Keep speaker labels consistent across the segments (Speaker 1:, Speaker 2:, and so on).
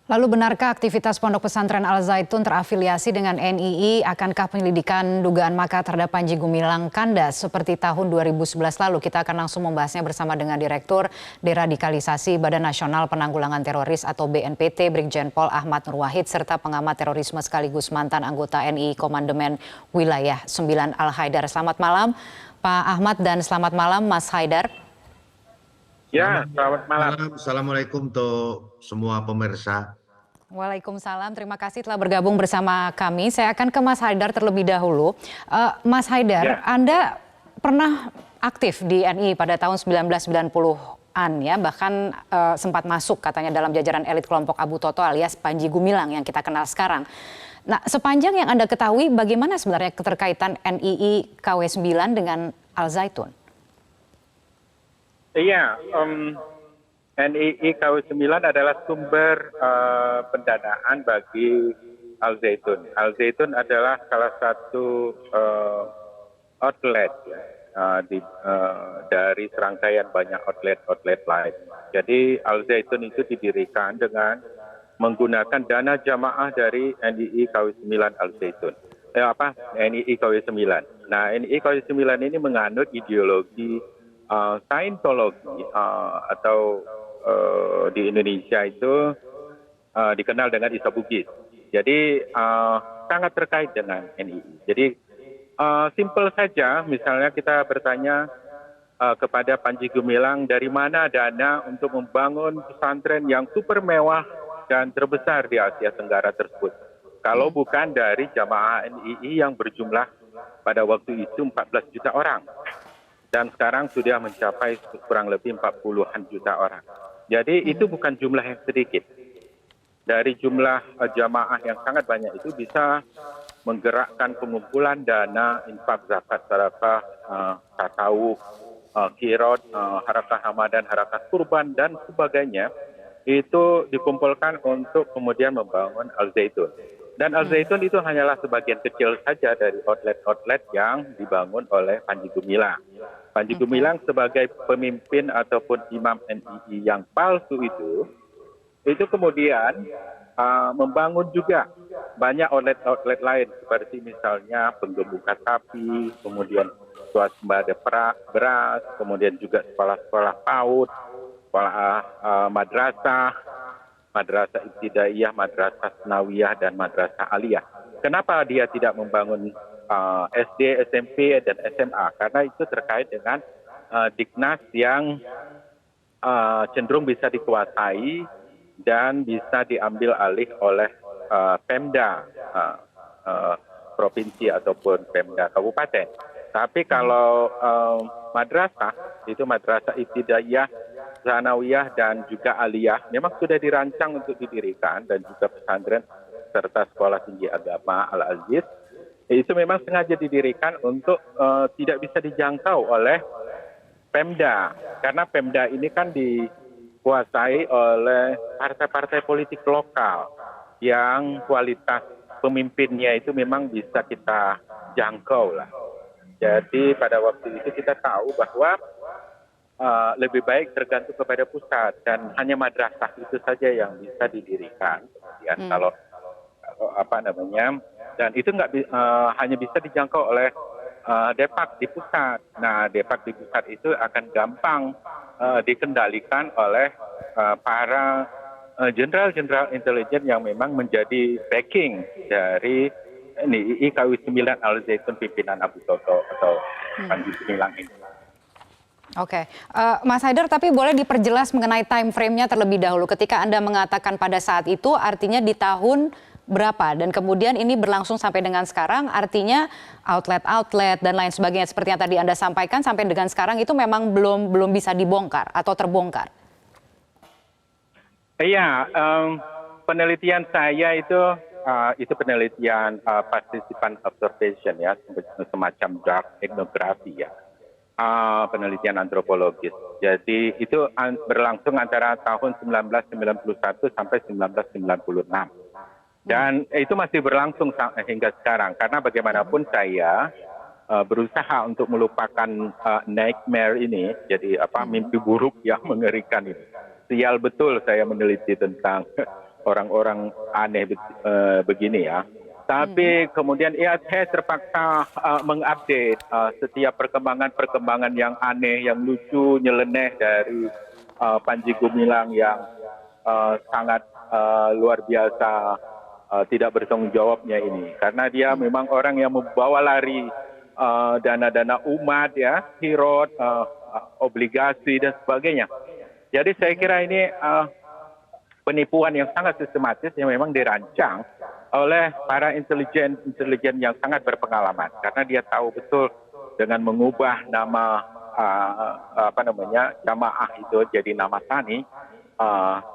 Speaker 1: Lalu benarkah aktivitas Pondok Pesantren Al Zaitun terafiliasi dengan NII? Akankah penyelidikan dugaan makar terhadap Panji Gumilang kandas seperti tahun 2011 lalu? Kita akan langsung membahasnya bersama dengan Direktur Deradikalisasi Badan Nasional Penanggulangan Teroris atau BNPT Brigjen Pol Ahmad Nur Wahid serta pengamat terorisme sekaligus mantan anggota NII Komandemen Wilayah 9 Al Haidar. Selamat malam Pak Ahmad dan selamat malam Mas Haidar.
Speaker 2: Ya, selamat malam.
Speaker 3: Assalamualaikum untuk semua pemirsa.
Speaker 1: Waalaikumsalam, terima kasih telah bergabung bersama kami. Saya akan ke Mas Haidar terlebih dahulu. Mas Haidar, ya. Anda pernah aktif di NII pada tahun 1990-an ya, bahkan sempat masuk katanya dalam jajaran elit kelompok Abu Toto alias Panji Gumilang yang kita kenal sekarang. Nah, sepanjang yang Anda ketahui, bagaimana sebenarnya keterkaitan NII KW 9 dengan Al Zaitun?
Speaker 2: Iya, NII KW 9 adalah sumber pendanaan bagi Al Zaitun. Al Zaitun adalah salah satu outlet dari serangkaian banyak outlet lain. Jadi Al Zaitun itu didirikan dengan menggunakan dana jamaah dari NII KW 9 Al Zaitun. NII KW 9. Nah, NII KW 9 ini menganut ideologi Saintologi atau di Indonesia itu dikenal dengan Isa Bugis. Jadi sangat terkait dengan NII. Jadi simpel saja, misalnya kita bertanya kepada Panji Gumilang dari mana dana untuk membangun pesantren yang super mewah dan terbesar di Asia Tenggara tersebut. Kalau bukan dari jamaah NII yang berjumlah pada waktu itu 14 juta orang. Dan sekarang sudah mencapai kurang lebih 40-an juta orang. Jadi itu bukan jumlah yang sedikit. Dari jumlah jamaah yang sangat banyak itu bisa menggerakkan pengumpulan dana, infak, zakat, sedekah, tasawuf, qiraat, harakah Ramadan, harakah kurban, dan sebagainya. Itu dikumpulkan untuk kemudian membangun Al Zaitun. Dan Al Zaitun itu hanyalah sebagian kecil saja dari outlet-outlet yang dibangun oleh Panji Gumilang. Panji Gumilang sebagai pemimpin ataupun imam NII yang palsu itu kemudian membangun juga banyak outlet-outlet lain seperti misalnya penggemukan sapi, kemudian swasembada beras, kemudian juga sekolah-sekolah PAUD, sekolah madrasah ibtidaiyah, madrasah sanawiyah, dan madrasah aliyah. Kenapa dia tidak membangun SD, SMP, dan SMA? Karena itu terkait dengan Diknas yang cenderung bisa dikuasai dan bisa diambil alih oleh Pemda provinsi ataupun Pemda kabupaten. Tapi kalau madrasah, itu madrasah ibtidaiyah, sanawiyah, dan juga aliyah memang sudah dirancang untuk didirikan, dan juga pesantren serta sekolah tinggi agama Al-Aziz itu memang sengaja didirikan untuk tidak bisa dijangkau oleh Pemda, karena Pemda ini kan dikuasai oleh partai-partai politik lokal yang kualitas pemimpinnya itu memang bisa kita jangkau lah. Jadi pada waktu itu kita tahu bahwa lebih baik tergantung kepada pusat, dan hanya madrasah itu saja yang bisa didirikan. Kemudian kalau dan itu hanya bisa dijangkau oleh Depak di pusat. Nah, Depak di pusat itu akan gampang dikendalikan oleh para jenderal-jenderal intelijen yang memang menjadi backing dari NII KW 9 Al Zaitun pimpinan Abu Toto atau Panji Gumilang ini.
Speaker 1: Oke, Mas Haidar, tapi boleh diperjelas mengenai time frame-nya terlebih dahulu. Ketika Anda mengatakan pada saat itu, artinya di tahun berapa? Dan kemudian ini berlangsung sampai dengan sekarang, artinya outlet-outlet dan lain sebagainya seperti yang tadi Anda sampaikan sampai dengan sekarang itu memang belum bisa dibongkar atau terbongkar?
Speaker 2: Iya, penelitian saya itu penelitian participant observation ya, semacam dark ethnography ya. Penelitian antropologis. Jadi itu berlangsung antara tahun 1991 sampai 1996. Dan itu masih berlangsung hingga sekarang. Karena bagaimanapun saya berusaha untuk melupakan nightmare ini. Jadi mimpi buruk yang mengerikan ini. Sial betul saya meneliti tentang orang-orang aneh begini ya. Tapi kemudian ya saya terpaksa mengupdate setiap perkembangan-perkembangan yang aneh, yang lucu, nyeleneh dari Panji Gumilang yang sangat luar biasa tidak bertanggung jawabnya ini. Karena dia memang orang yang membawa lari dana-dana umat ya, hirot, obligasi dan sebagainya. Jadi saya kira ini penipuan yang sangat sistematis yang memang dirancang oleh para intelijen yang sangat berpengalaman, karena dia tahu betul dengan mengubah nama jamaah itu jadi nama tani,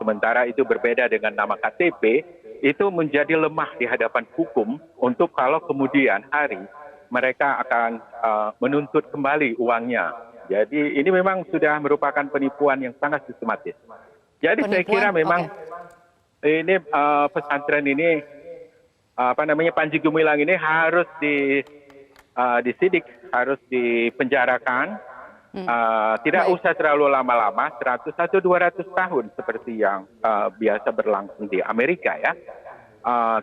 Speaker 2: sementara itu berbeda dengan nama KTP, itu menjadi lemah di hadapan hukum untuk kalau kemudian hari mereka akan menuntut kembali uangnya. Jadi ini memang sudah merupakan penipuan yang sangat sistematis. Jadi saya kira memang ini pesantren ini Panji Gumilang ini harus disidik, harus dipenjarakan, tidak usah terlalu lama-lama, 100 atau 200 tahun seperti yang biasa berlangsung di Amerika ya.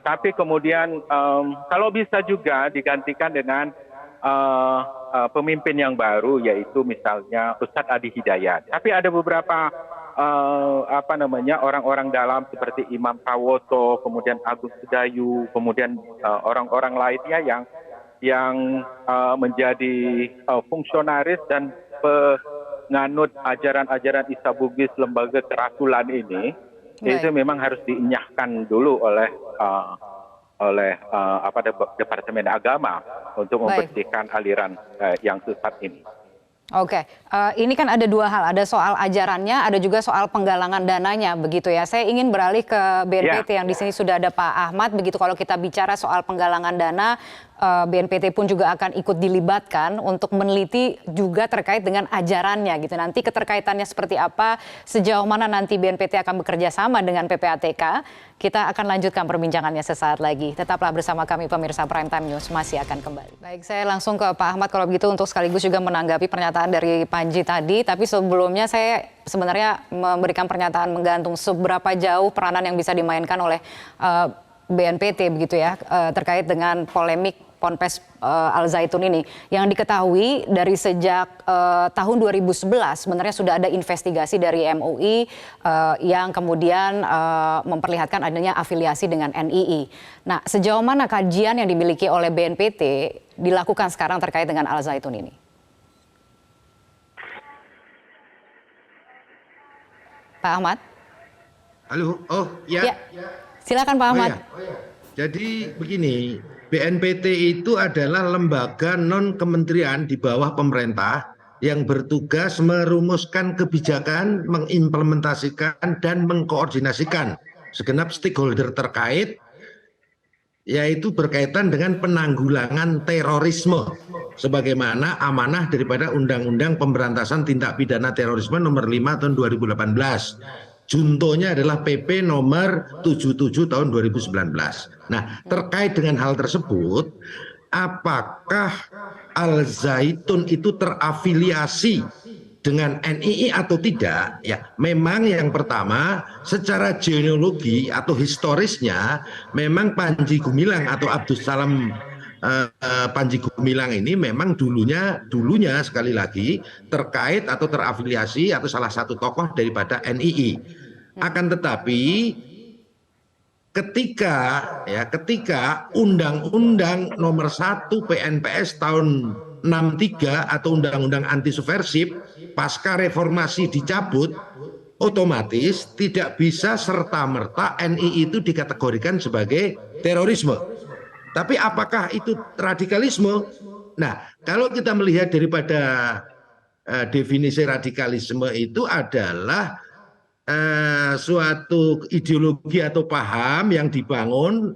Speaker 2: Tapi kemudian kalau bisa juga digantikan dengan pemimpin yang baru, yaitu misalnya Ustadz Adi Hidayat. Tapi ada beberapa orang-orang dalam seperti Imam Prawoto, kemudian Agus Sedayu, kemudian orang-orang lainnya yang menjadi fungsionaris dan penganut ajaran-ajaran Isa Bugis, lembaga kerasulan ini, itu memang harus dienyahkan dulu oleh Departemen Agama untuk membersihkan aliran yang sesat ini.
Speaker 1: Oke, ini kan ada dua hal, ada soal ajarannya, ada juga soal penggalangan dananya, begitu ya. Saya ingin beralih ke BNPT yang di sini sudah ada Pak Ahmad. Begitu kalau kita bicara soal penggalangan dana, BNPT pun juga akan ikut dilibatkan untuk meneliti juga terkait dengan ajarannya gitu. Nanti keterkaitannya seperti apa, sejauh mana nanti BNPT akan bekerja sama dengan PPATK. Kita akan lanjutkan perbincangannya sesaat lagi. Tetaplah bersama kami pemirsa Prime Time News, masih akan kembali. Baik, saya langsung ke Pak Ahmad kalau begitu untuk sekaligus juga menanggapi pernyataan dari Panji tadi. Tapi sebelumnya saya sebenarnya memberikan pernyataan menggantung seberapa jauh peranan yang bisa dimainkan oleh BNPT begitu ya, terkait dengan polemik Ponpes Al Zaitun ini. Yang diketahui dari sejak tahun 2011 sebenarnya sudah ada investigasi dari MUI yang kemudian memperlihatkan adanya afiliasi dengan NII. Nah, sejauh mana kajian yang dimiliki oleh BNPT dilakukan sekarang terkait dengan Al Zaitun ini? Pak Ahmad?
Speaker 3: Halo, ya.
Speaker 1: Silakan Pak Ahmad.
Speaker 3: Jadi begini, BNPT itu adalah lembaga non-kementerian di bawah pemerintah yang bertugas merumuskan kebijakan, mengimplementasikan dan mengkoordinasikan segenap stakeholder terkait, yaitu berkaitan dengan penanggulangan terorisme sebagaimana amanah daripada Undang-Undang Pemberantasan Tindak Pidana Terorisme nomor 5 tahun 2018. Juntonya adalah PP nomor 77 tahun 2019. Nah, terkait dengan hal tersebut, apakah Al Zaitun itu terafiliasi dengan NII atau tidak? Ya, memang yang pertama, secara genealogi atau historisnya, memang Panji Gumilang atau Abdus Salam Panji Gumilang ini memang dulunya sekali lagi terkait atau terafiliasi atau salah satu tokoh daripada NII. Akan tetapi ketika Undang-Undang Nomor 1 PNPS tahun 63 atau Undang-Undang Anti Subversif pasca reformasi dicabut, otomatis tidak bisa serta-merta NII itu dikategorikan sebagai terorisme. Tapi apakah itu radikalisme? Nah, kalau kita melihat daripada definisi radikalisme itu adalah suatu ideologi atau paham yang dibangun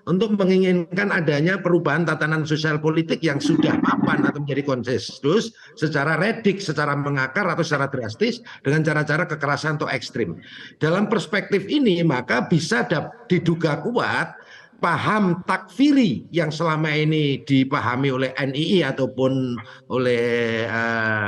Speaker 3: untuk menginginkan adanya perubahan tatanan sosial politik yang sudah mapan atau menjadi konsensus secara redik, secara mengakar atau secara drastis dengan cara-cara kekerasan atau ekstrim. Dalam perspektif ini maka bisa diduga kuat paham takfiri yang selama ini dipahami oleh NII ataupun oleh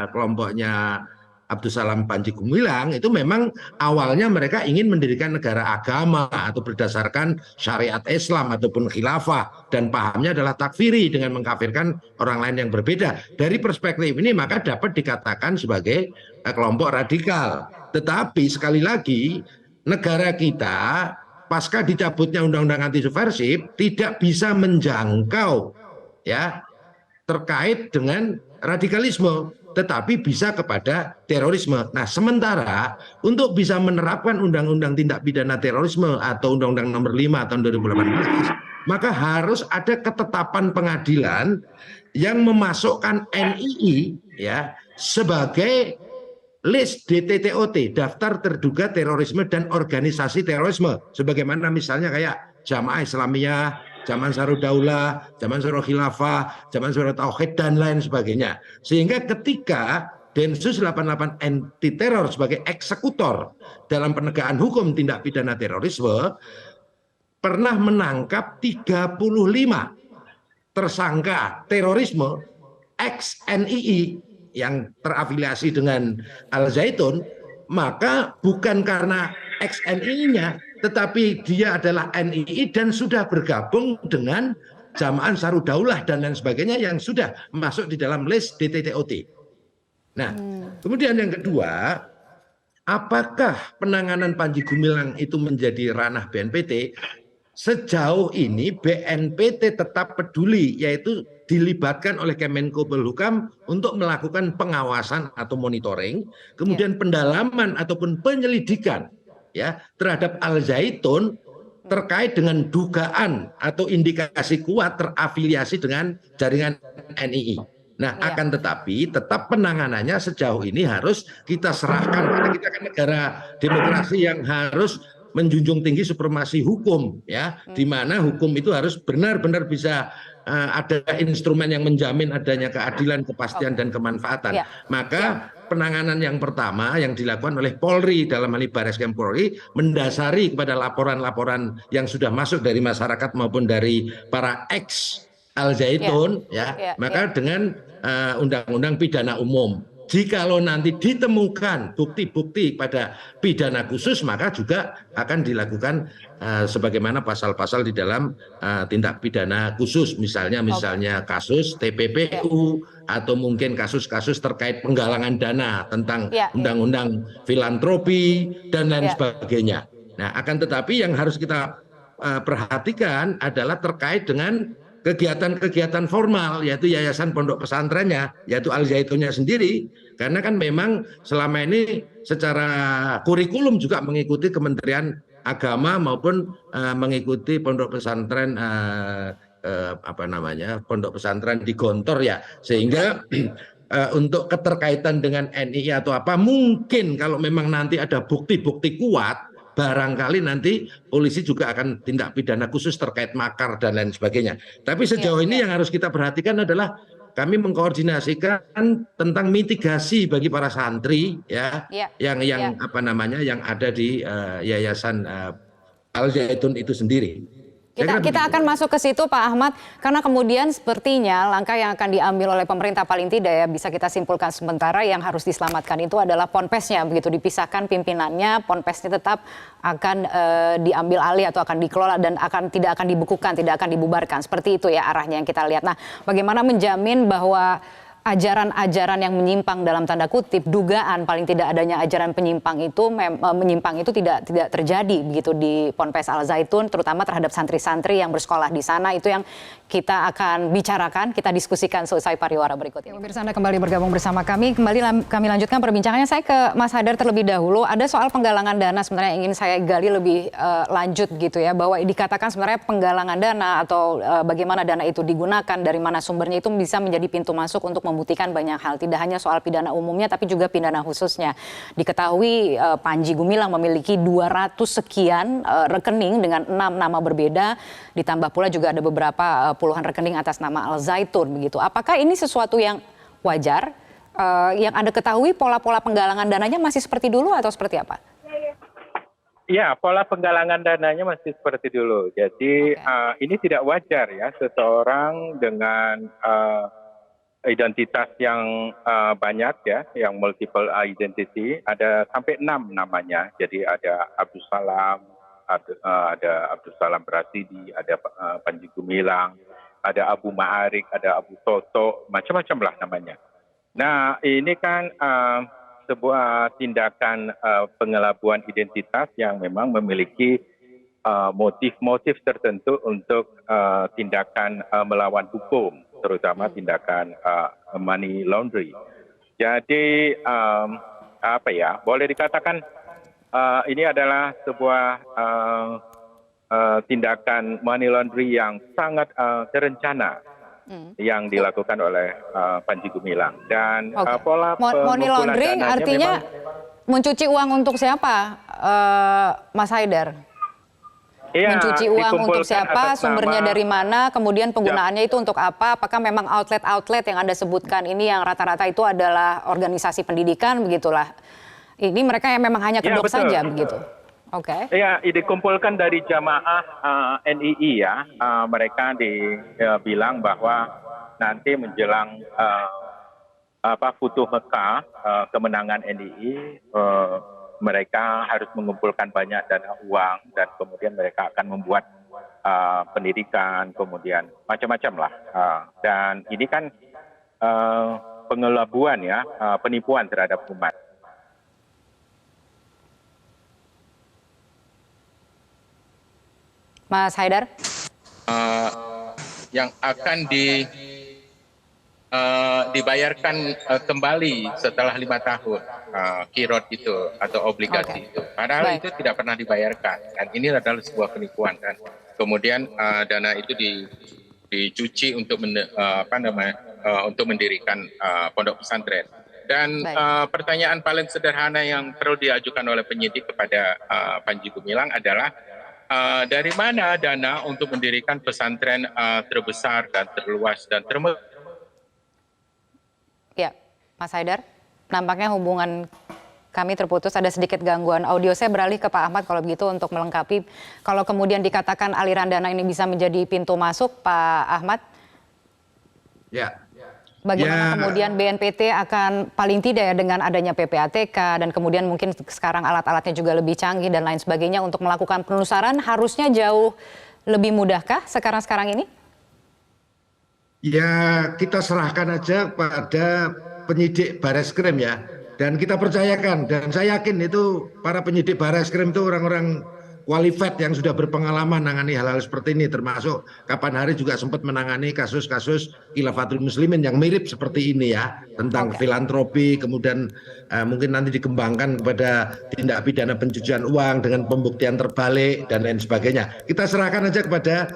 Speaker 3: kelompoknya Abdussalam Panji Gumilang itu memang awalnya mereka ingin mendirikan negara agama atau berdasarkan syariat Islam ataupun khilafah, dan pahamnya adalah takfiri dengan mengkafirkan orang lain yang berbeda. Dari perspektif ini maka dapat dikatakan sebagai kelompok radikal. Tetapi sekali lagi negara kita pasca dicabutnya undang-undang anti subversif tidak bisa menjangkau ya terkait dengan radikalisme, tetapi bisa kepada terorisme. Nah, sementara untuk bisa menerapkan Undang-Undang Tindak Pidana Terorisme atau Undang-Undang Nomor 5 tahun 2018, maka harus ada ketetapan pengadilan yang memasukkan NII ya sebagai list DTTOT, daftar terduga terorisme dan organisasi terorisme, sebagaimana misalnya kayak Jamaah Islamiyah, Zaman Ansarud Daulah, Zaman Ansarul Khilafah, Zaman Ansarut Tauhid, dan lain sebagainya. Sehingga ketika Densus 88 anti teror sebagai eksekutor dalam penegakan hukum tindak pidana terorisme pernah menangkap 35 tersangka terorisme ex NII yang terafiliasi dengan Al Zaitun, maka bukan karena ex NII-nya, tetapi dia adalah NII dan sudah bergabung dengan Jamaah Ansarud Daulah dan lain sebagainya yang sudah masuk di dalam list DTTOT. Nah, kemudian yang kedua, apakah penanganan Panji Gumilang itu menjadi ranah BNPT? Sejauh ini BNPT tetap peduli, yaitu dilibatkan oleh Kemenko Polhukam untuk melakukan pengawasan atau monitoring, kemudian pendalaman ataupun penyelidikan ya terhadap Al Zaitun terkait dengan dugaan atau indikasi kuat terafiliasi dengan jaringan NII. Nah, akan tetapi tetap penanganannya sejauh ini harus kita serahkan, karena kita kan negara demokrasi yang harus menjunjung tinggi supremasi hukum ya, di mana hukum itu harus benar-benar bisa ada instrumen yang menjamin adanya keadilan, kepastian dan kemanfaatan. Maka penanganan yang pertama yang dilakukan oleh Polri dalam hal ini Bareskrim Polri mendasari kepada laporan-laporan yang sudah masuk dari masyarakat maupun dari para ex Al Zaitun maka dengan undang-undang pidana umum. Jikalau nanti ditemukan bukti-bukti pada pidana khusus, maka juga akan dilakukan sebagaimana pasal-pasal di dalam tindak pidana khusus, misalnya kasus TPPU atau mungkin kasus-kasus terkait penggalangan dana tentang undang-undang filantropi dan lain sebagainya. Nah, akan tetapi yang harus kita perhatikan adalah terkait dengan kegiatan-kegiatan formal, yaitu yayasan pondok pesantrennya, yaitu Al Zaitunnya sendiri, karena kan memang selama ini secara kurikulum juga mengikuti Kementerian Agama maupun mengikuti pondok pesantren pondok pesantren di Gontor ya, sehingga untuk keterkaitan dengan NII atau apa, mungkin kalau memang nanti ada bukti-bukti kuat, barangkali nanti polisi juga akan tindak pidana khusus terkait makar dan lain sebagainya. Tapi sejauh ini yang harus kita perhatikan adalah kami mengkoordinasikan tentang mitigasi bagi para santri yang ada di Yayasan Al Zaitun itu sendiri.
Speaker 1: Kita akan masuk ke situ Pak Ahmad, karena kemudian sepertinya langkah yang akan diambil oleh pemerintah paling tidak ya bisa kita simpulkan sementara yang harus diselamatkan itu adalah ponpesnya, begitu dipisahkan pimpinannya, ponpesnya tetap akan diambil alih atau akan dikelola dan tidak akan dibekukan, tidak akan dibubarkan, seperti itu ya arahnya yang kita lihat. Nah, bagaimana menjamin bahwa ajaran-ajaran yang menyimpang dalam tanda kutip, dugaan paling tidak adanya ajaran menyimpang itu tidak terjadi begitu di Ponpes Al Zaitun, terutama terhadap santri-santri yang bersekolah di sana. Itu yang kita akan bicarakan, kita diskusikan selesai pariwara berikut ini. Pemirsa, Anda kembali bergabung bersama kami. Kami lanjutkan perbincangannya. Saya ke Mas Hadar terlebih dahulu. Ada soal penggalangan dana sebenarnya yang ingin saya gali lebih lanjut gitu ya, bahwa dikatakan sebenarnya penggalangan dana atau bagaimana dana itu digunakan, dari mana sumbernya, itu bisa menjadi pintu masuk untuk membuktikan banyak hal. Tidak hanya soal pidana umumnya, tapi juga pidana khususnya. Diketahui Panji Gumilang memiliki 200 sekian rekening dengan 6 nama berbeda. Ditambah pula juga ada beberapa puluhan rekening atas nama Al Zaitun begitu. Apakah ini sesuatu yang wajar? Yang Anda ketahui pola-pola penggalangan dananya masih seperti dulu atau seperti apa?
Speaker 2: Ya, pola penggalangan dananya masih seperti dulu. Jadi ini tidak wajar ya seseorang dengan identitas yang banyak ya, yang multiple identity, ada sampai 6 namanya. Jadi ada Abdul Salam, ada Abdul Salam Rasidi, ada Panji Gumilang, ada Abu Ma'arik, ada Abu Toto, macam-macam lah namanya. Nah, ini kan sebuah tindakan pengelabuan identitas yang memang memiliki motif-motif tertentu untuk tindakan melawan hukum, terutama tindakan money laundry. Jadi apa ya, boleh dikatakan ini adalah sebuah tindakan money laundry yang sangat terencana yang dilakukan oleh Panji Gumilang. Dan pola
Speaker 1: money
Speaker 2: pengumpulan
Speaker 1: laundering
Speaker 2: dananya
Speaker 1: artinya
Speaker 2: memang
Speaker 1: mencuci uang untuk siapa, Mas Haidar?
Speaker 2: iya,
Speaker 1: Mencuci uang untuk
Speaker 2: dikumpulkan
Speaker 1: siapa,
Speaker 2: atas
Speaker 1: sumbernya
Speaker 2: nama-
Speaker 1: dari mana, kemudian penggunaannya itu untuk apa? Apakah memang outlet-outlet yang Anda sebutkan ini yang rata-rata itu adalah organisasi pendidikan, begitulah. Ini mereka yang memang hanya
Speaker 2: Ya,
Speaker 1: kedok
Speaker 2: betul.
Speaker 1: saja, begitu. Oke.
Speaker 2: Ya, dikumpulkan dari jamaah NII ya. Mereka bilang bahwa nanti menjelang Futuh Mekah, kemenangan NII, mereka harus mengumpulkan banyak dana uang dan kemudian mereka akan membuat pendidikan, kemudian macam-macam lah. Dan ini kan pengelabuan ya, penipuan terhadap umat.
Speaker 1: Mas Haidar?
Speaker 4: Yang akan dibayarkan kembali setelah 5 tahun, kirot itu atau obligasi itu. Padahal
Speaker 1: Baik.
Speaker 4: itu tidak pernah dibayarkan. Dan ini adalah sebuah penipuan kan. Kemudian dana itu dicuci untuk untuk mendirikan pondok pesantren. Dan
Speaker 1: Baik.
Speaker 4: pertanyaan paling sederhana yang perlu diajukan oleh penyidik kepada Panji Gumilang adalah dari mana dana untuk mendirikan pesantren terbesar dan terluas dan
Speaker 1: Ya, Mas Haidar, nampaknya hubungan kami terputus, ada sedikit gangguan audio. Saya beralih ke Pak Ahmad kalau begitu untuk melengkapi. Kalau kemudian dikatakan aliran dana ini bisa menjadi pintu masuk, Pak Ahmad,
Speaker 3: Ya.
Speaker 1: bagaimana
Speaker 3: Ya.
Speaker 1: kemudian BNPT akan paling tidak ya dengan adanya PPATK dan kemudian mungkin sekarang alat-alatnya juga lebih canggih dan lain sebagainya untuk melakukan penelusuran harusnya jauh lebih mudahkah sekarang-sekarang ini?
Speaker 3: Ya, kita serahkan aja pada penyidik Bareskrim ya. Dan kita percayakan, dan saya yakin itu para penyidik Bareskrim itu orang-orang qualified yang sudah berpengalaman menangani hal-hal seperti ini, termasuk kapan hari juga sempat menangani kasus-kasus Khilafatul Muslimin yang mirip seperti ini ya, tentang filantropi, kemudian mungkin nanti dikembangkan kepada tindak pidana pencucian uang dengan pembuktian terbalik dan lain sebagainya. Kita serahkan aja kepada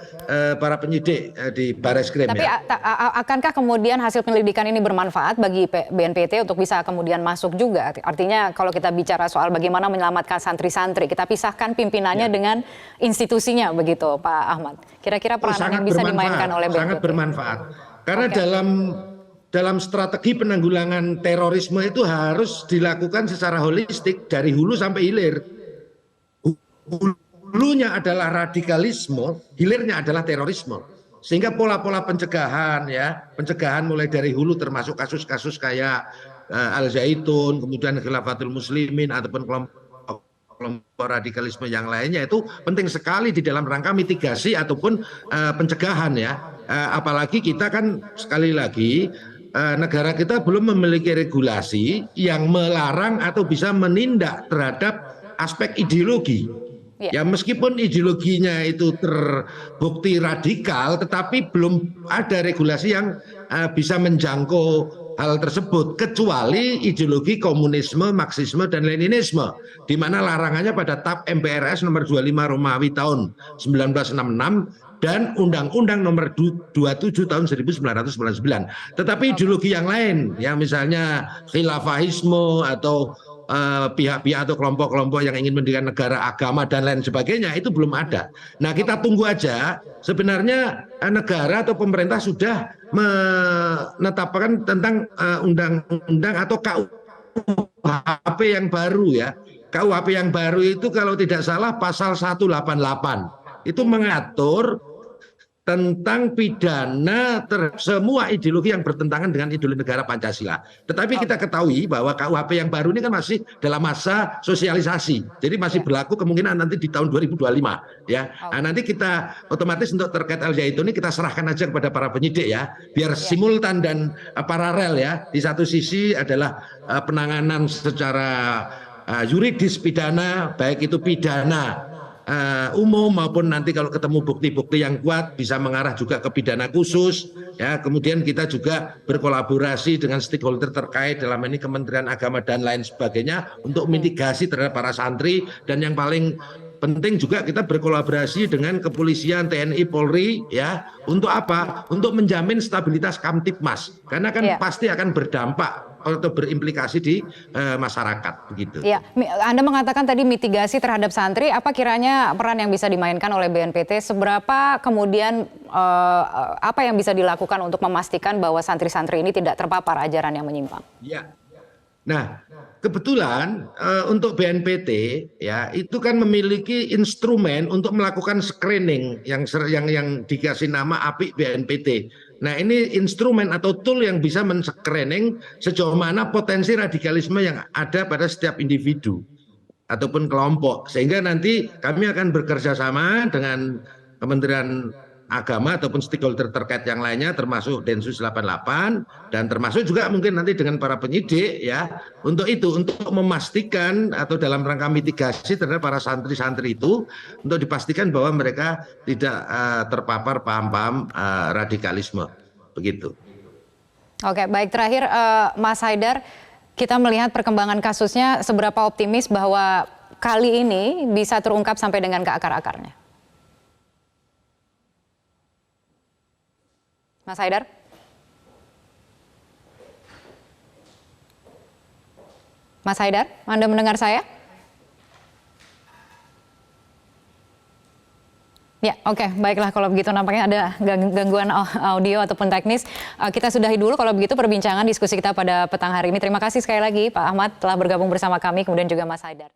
Speaker 3: para penyidik di Bareskrim
Speaker 1: Tapi
Speaker 3: ya.
Speaker 1: akankah kemudian hasil penyelidikan ini bermanfaat bagi BNPT untuk bisa kemudian masuk juga? Artinya kalau kita bicara soal bagaimana menyelamatkan santri-santri, kita pisahkan pimpinannya dengan institusinya begitu, Pak Ahmad. Kira-kira peranan yang bisa dimainkan oleh BNPT?
Speaker 3: Sangat bermanfaat. Karena dalam strategi penanggulangan terorisme itu harus dilakukan secara holistik dari hulu sampai hilir. Hulunya adalah radikalisme, hilirnya adalah terorisme. Sehingga pola-pola pencegahan ya, pencegahan mulai dari hulu termasuk kasus-kasus kayak Al Zaitun, kemudian Khilafatul Muslimin ataupun kelompok radikalisme yang lainnya itu penting sekali di dalam rangka mitigasi ataupun pencegahan ya. Apalagi kita kan sekali lagi negara kita belum memiliki regulasi yang melarang atau bisa menindak terhadap aspek ideologi. Ya meskipun ideologinya itu terbukti radikal, tetapi belum ada regulasi yang bisa menjangkau hal tersebut, kecuali ideologi komunisme, Marxisme, dan Leninisme, di mana larangannya pada TAP MPRS nomor 25 Romawi tahun 1966 dan Undang-Undang nomor 27 tahun 1999. Tetapi ideologi yang lain, yang misalnya khilafahisme atau pihak-pihak atau kelompok-kelompok yang ingin mendirikan negara agama dan lain sebagainya itu belum ada. Nah kita tunggu aja. Sebenarnya negara atau pemerintah sudah menetapkan tentang undang-undang atau KUHP yang baru ya. KUHP yang baru itu kalau tidak salah pasal 188 itu mengatur tentang pidana terhadap semua ideologi yang bertentangan dengan ideologi negara Pancasila. Tetapi kita ketahui bahwa KUHP yang baru ini kan masih dalam masa sosialisasi. Jadi masih berlaku kemungkinan nanti di tahun 2025 ya. Nah, nanti kita otomatis untuk terkait Al Zaitun ini kita serahkan aja kepada para penyidik ya, biar simultan dan paralel ya. Di satu sisi adalah penanganan secara yuridis pidana, baik itu pidana umum maupun nanti kalau ketemu bukti-bukti yang kuat bisa mengarah juga ke pidana khusus ya. Kemudian kita juga berkolaborasi dengan stakeholder terkait dalam ini Kementerian Agama dan lain sebagainya untuk mitigasi terhadap para santri, dan yang paling penting juga kita berkolaborasi dengan kepolisian, TNI, Polri ya. Untuk apa? Untuk menjamin stabilitas Kamtibmas, karena kan pasti akan berdampak atau berimplikasi di masyarakat begitu.
Speaker 1: Ya, Anda mengatakan tadi mitigasi terhadap santri, apa kiranya peran yang bisa dimainkan oleh BNPT? Seberapa kemudian apa yang bisa dilakukan untuk memastikan bahwa santri-santri ini tidak terpapar ajaran yang menyimpang?
Speaker 3: Ya. Nah, kebetulan untuk BNPT ya itu kan memiliki instrumen untuk melakukan screening yang dikasih nama API BNPT. Nah, ini instrumen atau tool yang bisa men-screening sejauh mana potensi radikalisme yang ada pada setiap individu ataupun kelompok. Sehingga nanti kami akan bekerja sama dengan Kementerian Agama ataupun stakeholder terkait yang lainnya termasuk Densus 88 dan termasuk juga mungkin nanti dengan para penyidik ya, untuk memastikan atau dalam rangka mitigasi terhadap para santri-santri itu untuk dipastikan bahwa mereka tidak terpapar paham-paham radikalisme begitu.
Speaker 1: Oke, baik, terakhir Mas Haidar, kita melihat perkembangan kasusnya seberapa optimis bahwa kali ini bisa terungkap sampai dengan ke akar-akarnya? Mas Haidar? Mas Haidar, Anda mendengar saya? Ya, oke, baiklah kalau begitu nampaknya ada gangguan audio ataupun teknis. Kita sudahi dulu kalau begitu perbincangan diskusi kita pada petang hari ini. Terima kasih sekali lagi Pak Ahmad telah bergabung bersama kami, kemudian juga Mas Haidar.